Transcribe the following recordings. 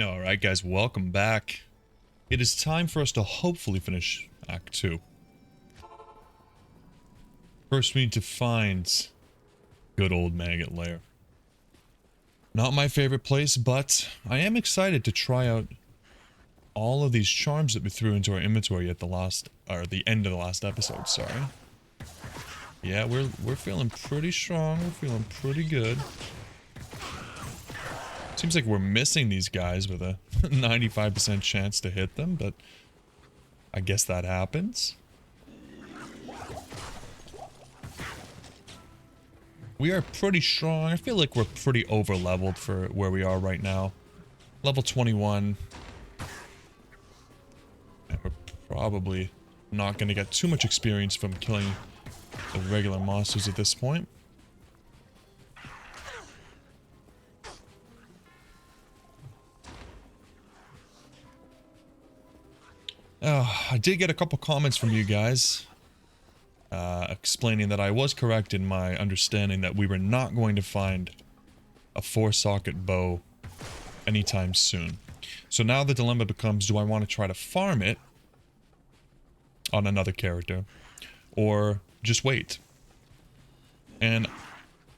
Alright guys, welcome back. It is time for us to hopefully finish Act 2. First we need to find good old Maggot Lair. Not my favorite place, but I am excited to try out all of these charms that we threw into our inventory at the end of the last episode, sorry. Yeah, we're feeling pretty strong, we're feeling pretty good. Seems like we're missing these guys with a 95% chance to hit them, but I guess that happens. We are pretty strong. I feel like we're pretty over-leveled for where we are right now. Level 21. And we're probably not going to get too much experience from killing the regular monsters at this point. I did get a couple comments from you guys explaining that I was correct in my understanding that we were not going to find a 4-socket bow anytime soon. So now the dilemma becomes, do I want to try to farm it on another character or just wait? And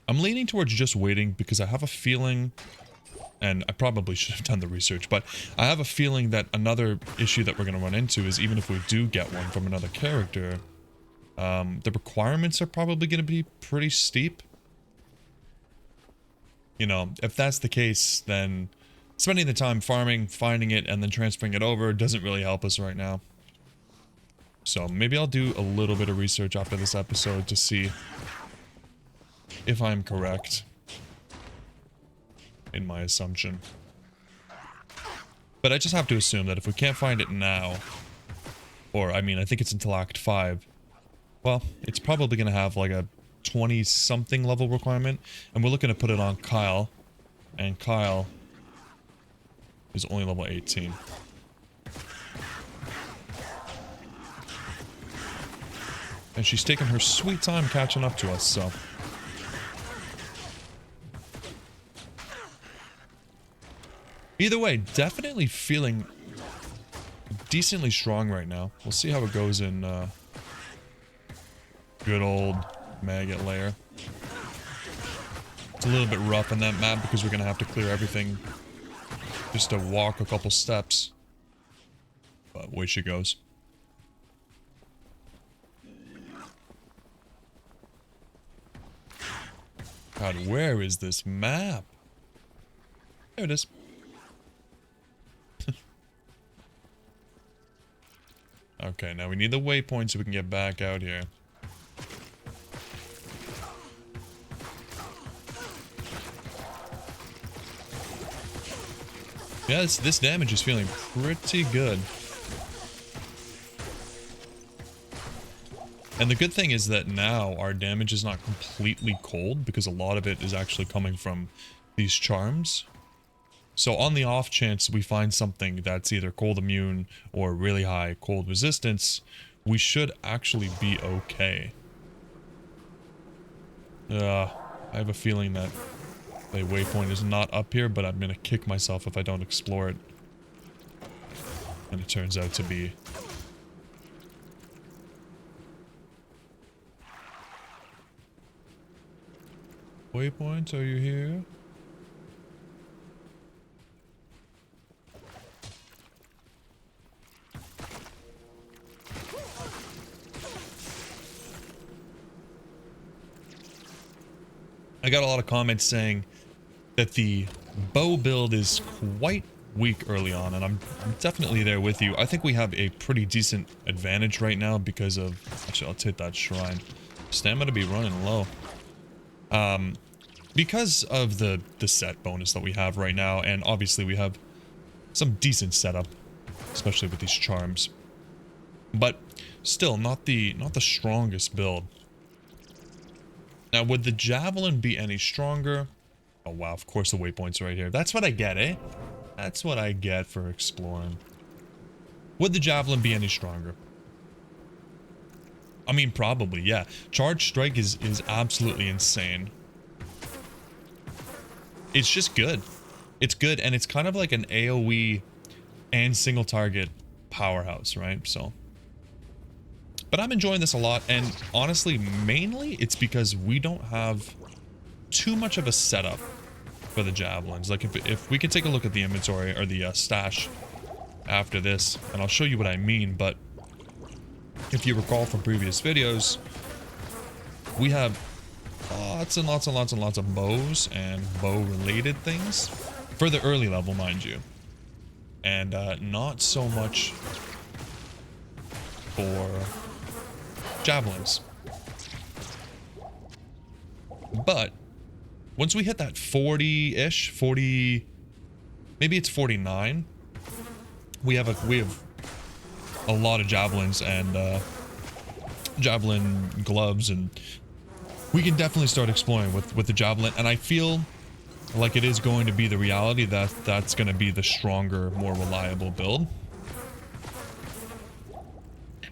I'm leaning towards just waiting because I have a feeling, and I probably should have done the research, but I have a feeling that another issue that we're going to run into is even if we do get one from another character, the requirements are probably going to be pretty steep. You know, if that's the case, then spending the time farming, finding it, and then transferring it over doesn't really help us right now. So maybe I'll do a little bit of research after this episode to see if I'm correct in my assumption. But I just have to assume that if we can't find it now, or I mean I think it's until Act 5, well, it's probably going to have like a 20-something level requirement, and we're looking to put it on Kyle, and Kyle is only level 18. And she's taking her sweet time catching up to us, so... Either way, definitely feeling decently strong right now. We'll see how it goes in good old Maggot Lair. It's a little bit rough on that map because we're going to have to clear everything just to walk a couple steps. But away she goes. God, where is this map? There it is. Okay, now we need the waypoint so we can get back out here. Yeah, this damage is feeling pretty good. And the good thing is that now our damage is not completely cold because a lot of it is actually coming from these charms. So on the off chance we find something that's either cold immune or really high cold resistance, we should actually be okay. I have a feeling that the waypoint is not up here, but I'm gonna kick myself if I don't explore it. And it turns out to be... Waypoint, are you here? I got a lot of comments saying that the bow build is quite weak early on, and I'm definitely there with you. I think we have a pretty decent advantage right now because of... Actually, let's hit that shrine. Stamina be running low. Because of the set bonus that we have right now, and obviously we have some decent setup, especially with these charms. But still, not the strongest build. Now, would the javelin be any stronger? Oh wow, of course the waypoint's right here. That's what I get, eh? That's what I get for exploring. Would the javelin be any stronger? I mean, probably, yeah. Charge strike is absolutely insane. It's just good. It's good, and it's kind of like an AoE and single target powerhouse, right? So, but I'm enjoying this a lot, and honestly, mainly it's because we don't have too much of a setup for the javelins. Like if we can take a look at the inventory or the stash after this, and I'll show you what I mean, but if you recall from previous videos, we have lots and lots and lots and lots of bows and bow related things for the early level, mind you, and not so much for javelins. But once we hit that 40-ish, 40, maybe it's 49, we have a lot of javelins and javelin gloves, and we can definitely start exploring with the javelin. And I feel like it is going to be the reality that that's going to be the stronger, more reliable build.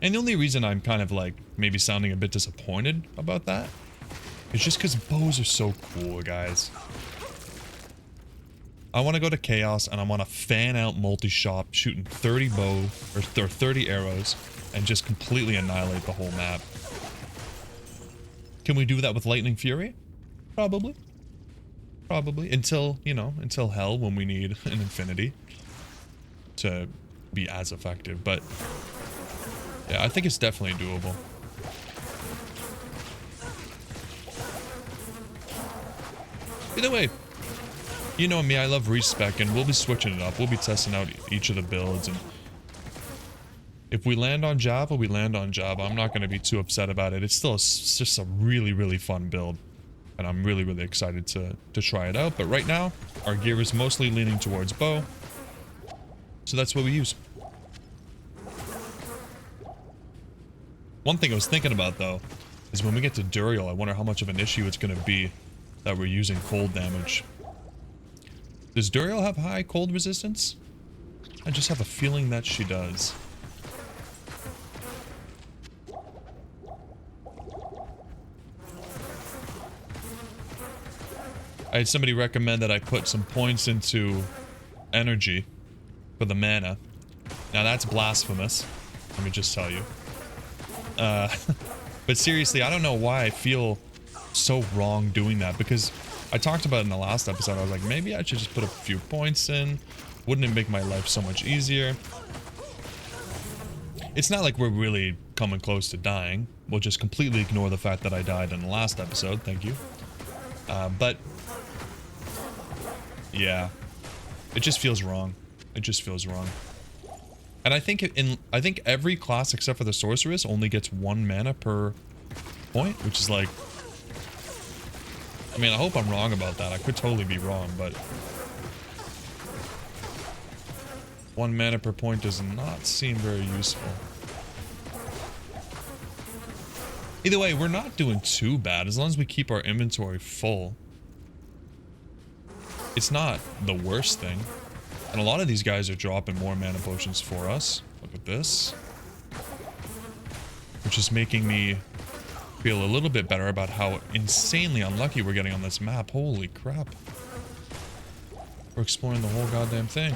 And the only reason I'm kind of like maybe sounding a bit disappointed about that is just because bows are so cool, guys. I want to go to Chaos and I want to fan out multi-shot, shooting 30 bow or 30 arrows and just completely annihilate the whole map. Can we do that with Lightning Fury? Probably. Probably. Until, you know, until hell when we need an infinity to be as effective. But yeah, I think it's definitely doable. Either way, you know me, I love respec, and we'll be switching it up. We'll be testing out each of the builds, and if we land on Java, we land on Java. I'm not going to be too upset about it. It's just a really, really fun build, and I'm really, really excited to try it out. But right now, our gear is mostly leaning towards bow, so that's what we use. One thing I was thinking about, though, is when we get to Duriel, I wonder how much of an issue it's going to be that we're using cold damage. Does Duriel have high cold resistance? I just have a feeling that she does. I had somebody recommend that I put some points into energy for the mana. Now that's blasphemous, let me just tell you. But seriously, I don't know why I feel so wrong doing that, because I talked about it in the last episode. I was like, maybe I should just put a few points in. Wouldn't it make my life so much easier? It's not like we're really coming close to dying. We'll just completely ignore the fact that I died in the last episode. Thank you. But yeah, it just feels wrong. It just feels wrong. And I think every class except for the sorceress only gets 1 mana per point, which is like, I mean, I hope I'm wrong about that. I could totally be wrong, but 1 mana per point does not seem very useful. Either way, we're not doing too bad as long as we keep our inventory full. It's not the worst thing. And a lot of these guys are dropping more mana potions for us. Look at this. Which is making me feel a little bit better about how insanely unlucky we're getting on this map. Holy crap. We're exploring the whole goddamn thing.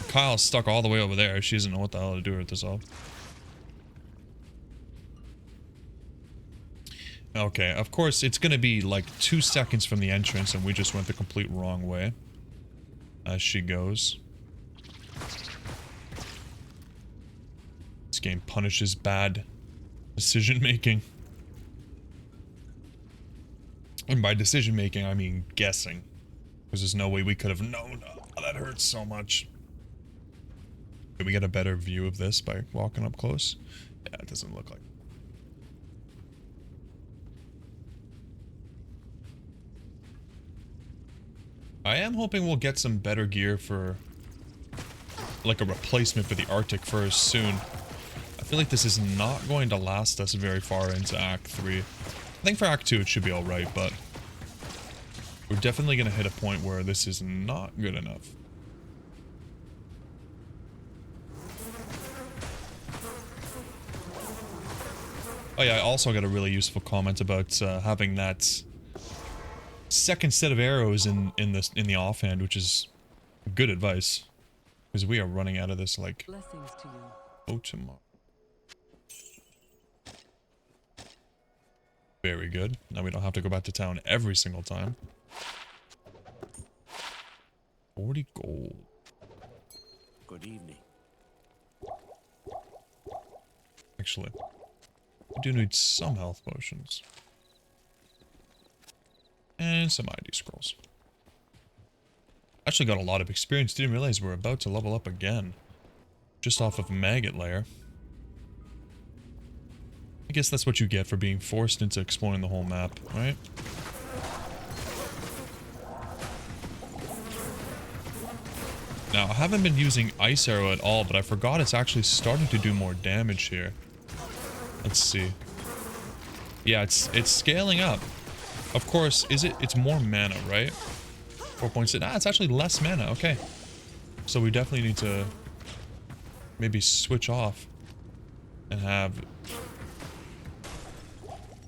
Kyle's stuck all the way over there. She doesn't know what the hell to do with this all. Okay, of course, it's gonna be like 2 seconds from the entrance and we just went the complete wrong way. As she goes. This game punishes bad decision making. And by decision making, I mean guessing. Because there's no way we could have known. Oh, that hurts so much. Can we get a better view of this by walking up close? Yeah, it doesn't look like. I am hoping we'll get some better gear for like a replacement for the Arctic Furs soon. I feel like this is not going to last us very far into Act 3. I think for Act 2 it should be alright, but we're definitely going to hit a point where this is not good enough. Oh yeah, I also got a really useful comment about having that second set of arrows in the offhand, which is good advice, because we are running out of this like Blessings to you. oh tomorrow. Very good. Now we don't have to go back to town every single time. 40 gold. Good evening. Actually, I do need some health potions. And some ID scrolls. Actually got a lot of experience. Didn't realize we're about to level up again. Just off of Maggot Lair. I guess that's what you get for being forced into exploring the whole map, right? Now, I haven't been using Ice Arrow at all, but I forgot it's actually starting to do more damage here. Let's see. Yeah, it's scaling up. Of course, it's more mana, right? 4.6. Ah, it's actually less mana. Okay. So we definitely need to maybe switch off and have...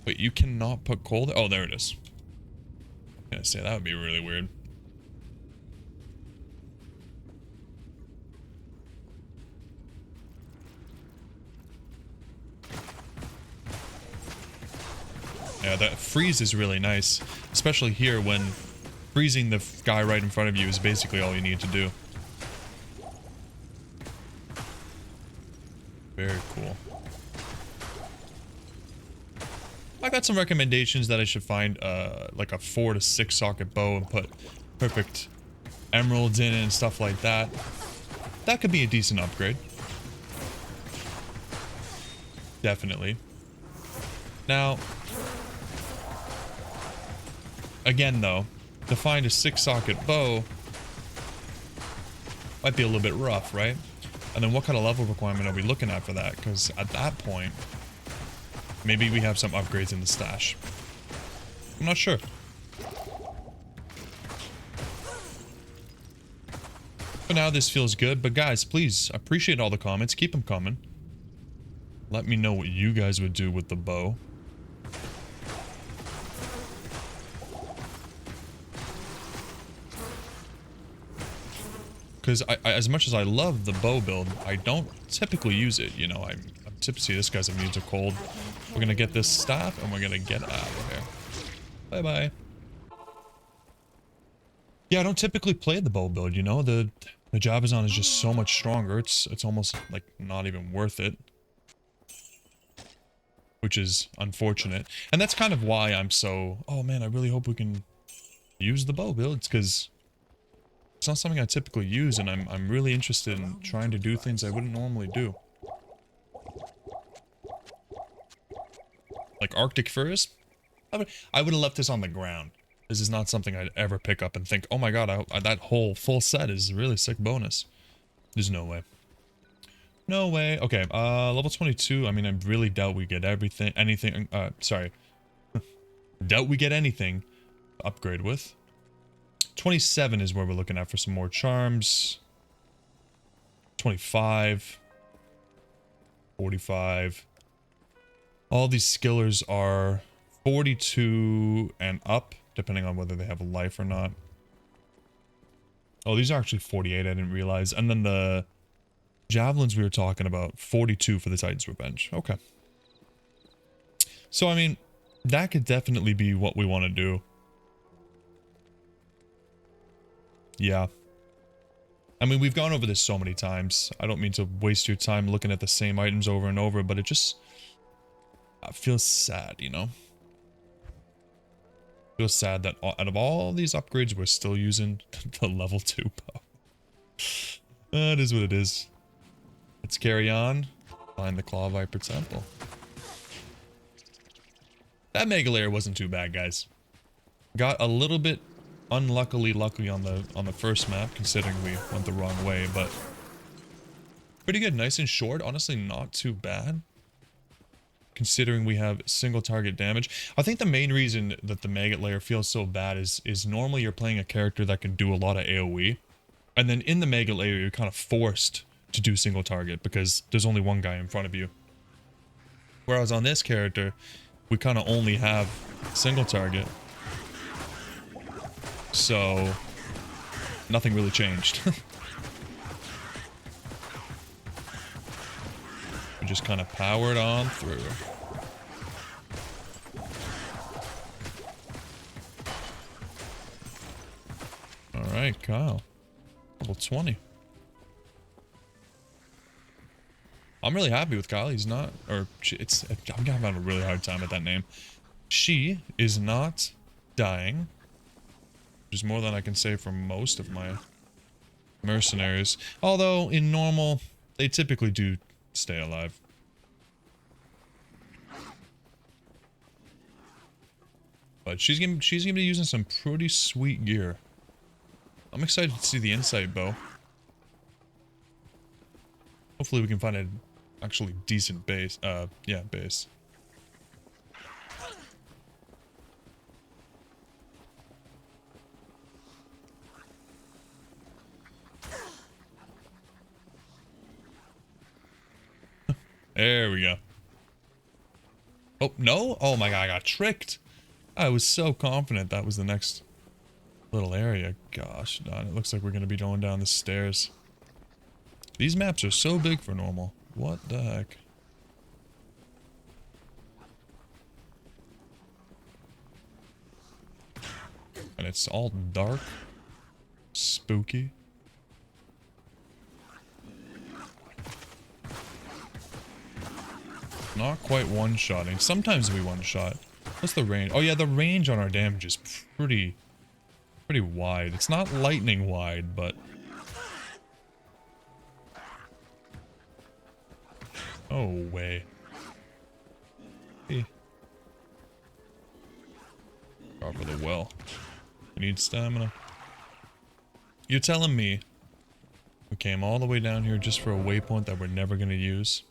Wait, you cannot put coal there? Oh, there it is. I was gonna say, that would be really weird. Yeah, that freeze is really nice, especially here when freezing the guy right in front of you is basically all you need to do. Very cool. I got some recommendations that I should find like a 4 to 6 socket bow and put perfect emeralds in it and stuff like that. That could be a decent upgrade. Definitely. Now, again though, to find a 6 socket bow might be a little bit rough, right? And then what kind of level requirement are we looking at for that? Because at that point, maybe we have some upgrades in the stash. I'm not sure. For now, this feels good. But guys, please, appreciate all the comments. Keep them coming. Let me know what you guys would do with the bow. Because as much as I love the bow build, I don't typically use it. You know, I'm typically, this guy's immune to cold. We're gonna get this staff and we're gonna get out of here. Bye bye. Yeah, I don't typically play the bow build. You know, the Javazon is just so much stronger. It's almost like not even worth it, which is unfortunate. And that's kind of why I'm so. Oh man, I really hope we can use the bow build. It's because it's not something I typically use, and I'm really interested in trying to do things I wouldn't normally do. Like Arctic Furs? I would have left this on the ground. This is not something I'd ever pick up and think, oh my god, that whole full set is a really sick bonus. There's no way. No way. Okay, level 22, I mean, I really doubt we get anything, sorry. Doubt we get anything to upgrade with. 27 is where we're looking at for some more charms. 25. 45. All these skillers are 42 and up, depending on whether they have a life or not. Oh, these are actually 48, I didn't realize. And then the javelins we were talking about, 42 for the Titan's Revenge. Okay. So, I mean, that could definitely be what we want to do. Yeah. I mean, we've gone over this so many times. I don't mean to waste your time looking at the same items over and over, but it just feels sad, you know? Feels sad that out of all these upgrades, we're still using the level 2 bow. It is what it is. Let's carry on. Find the Claw Viper Temple. That Mega Lair wasn't too bad, guys. Got a little bit unluckily lucky on the first map, considering we went the wrong way, but pretty good. Nice and short. Honestly, not too bad, considering we have single target damage. I think the main reason that the Maggot Lair feels so bad is normally you're playing a character that can do a lot of AoE, and then in the Maggot Lair you're kind of forced to do single target because there's only one guy in front of you. Whereas on this character, we kind of only have single target. So nothing really changed. We just kind of powered on through. Alright, Kyle. Level 20. I'm really happy with Kyle. He's not, or I'm having a really hard time with that name. She is not dying. Which is more than I can say for most of my mercenaries. Although, in normal, they typically do stay alive. But she's gonna be using some pretty sweet gear. I'm excited to see the insight bow. Hopefully we can find an actually decent base. Yeah, base. There we go. Oh, no? Oh my god, I got tricked. I was so confident that was the next little area. Gosh, darn, it looks like we're going to be going down the stairs. These maps are so big for normal. What the heck? And it's all dark. Spooky. Not quite one-shotting. Sometimes we one-shot. What's the range? Oh yeah, the range on our damage is pretty wide. It's not lightning wide, but... Oh, way. Hey. Go for the well. I need stamina. You're telling me we came all the way down here just for a waypoint that we're never gonna use?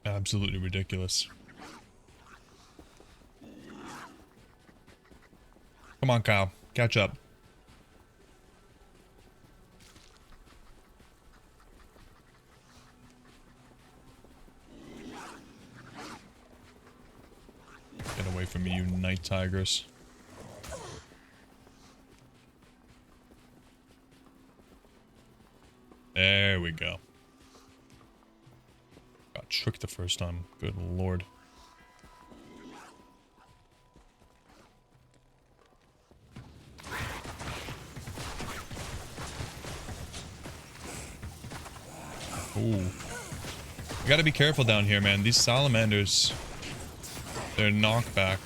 Absolutely ridiculous. Come on, Kyle. Catch up. Get away from me, you night tigers. There we go. Got tricked the first time. Good lord. Ooh. You gotta be careful down here, man. These salamanders, they're knockback.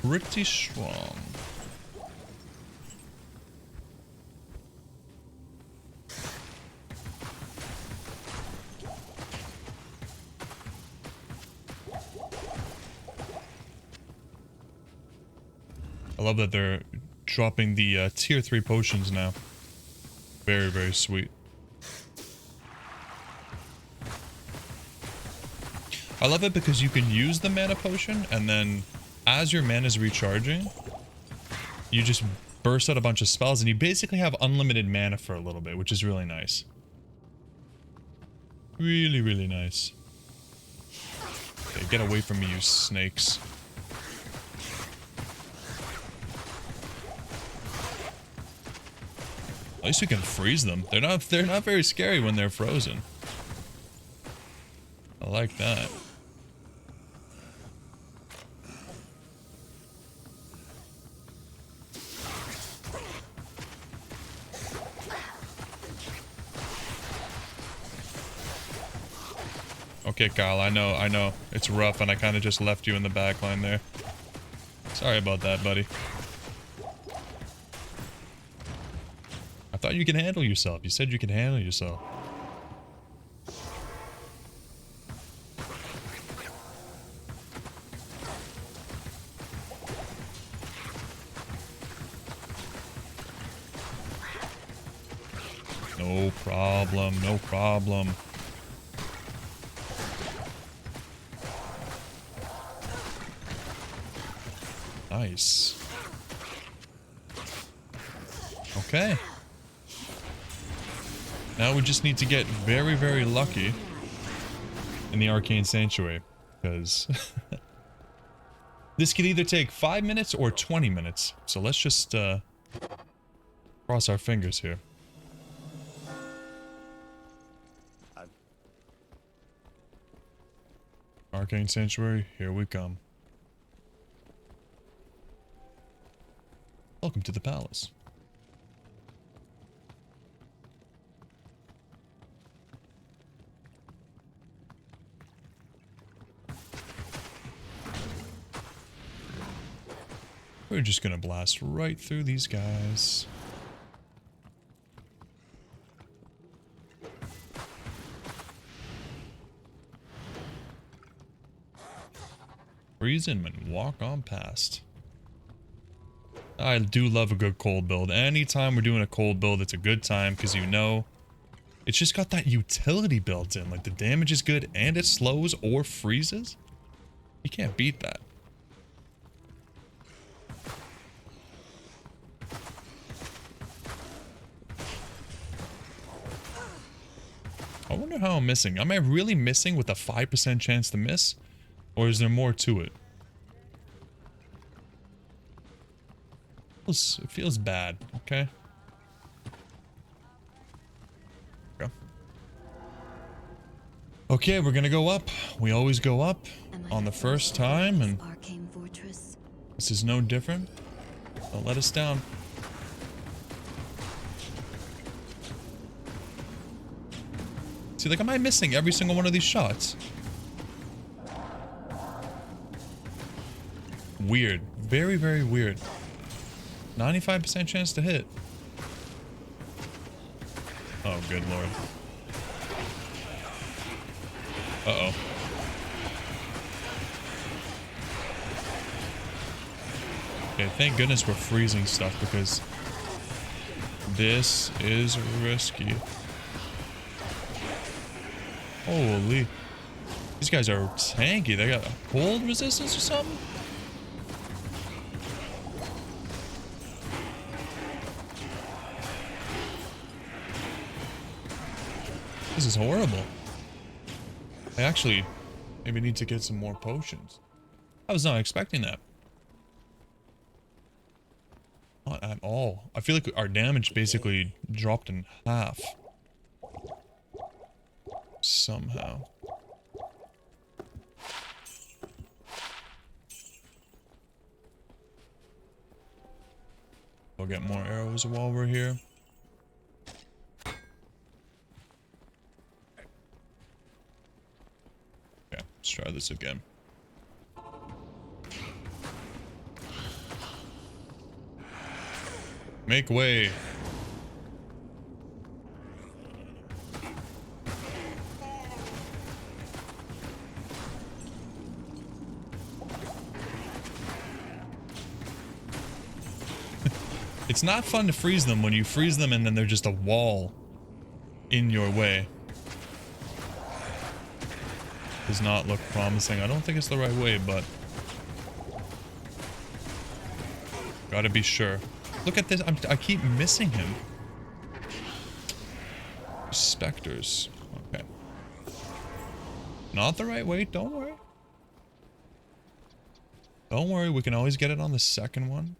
Pretty strong. I love that they're dropping the tier 3 potions now. Very, very sweet. I love it because you can use the mana potion, and then as your mana is recharging, you just burst out a bunch of spells, and you basically have unlimited mana for a little bit, which is really nice. Really, really nice. Okay, get away from me, you snakes. At least we can freeze them. They're not very scary when they're frozen. I like that. Okay, Kyle, I know. It's rough and I kind of just left you in the back line there. Sorry about that, buddy. I thought you could handle yourself. You said you could handle yourself. No problem, no problem. Nice. Okay. Now we just need to get very, very lucky in the Arcane Sanctuary. because this could either take 5 minutes or 20 minutes. So let's just cross our fingers here. Arcane Sanctuary, here we come. Welcome to the palace. We're just gonna blast right through these guys. Freeze him and walk on past. I do love a good cold build. Anytime we're doing a cold build, it's a good time because you know it's just got that utility built in. Like the damage is good and it slows or freezes. You can't beat that. I wonder how I'm missing. Am I really missing with a 5% chance to miss? Or is there more to it? It feels bad, okay? Okay, we're gonna go up. We always go up on the first time, and Arcane fortress. This is no different. Don't let us down. See, like, am I missing every single one of these shots? Weird. Very, very weird. 95% chance to hit. Oh, good lord. Uh-oh. Okay, thank goodness we're freezing stuff because this is risky. Holy. These guys are tanky. They got a cold resistance or something? This is horrible. I actually maybe need to get some more potions. I was not expecting that. Not at all. I feel like our damage basically dropped in half. Somehow. We'll get more arrows while we're here. Okay, let's try this again. Make way. It's not fun to freeze them when you freeze them and then they're just a wall in your way. Does not look promising. I don't think it's the right way, but gotta be sure. Look at this. I keep missing him. Specters. Okay. Not the right way. Don't worry. Don't worry. We can always get it on the second one.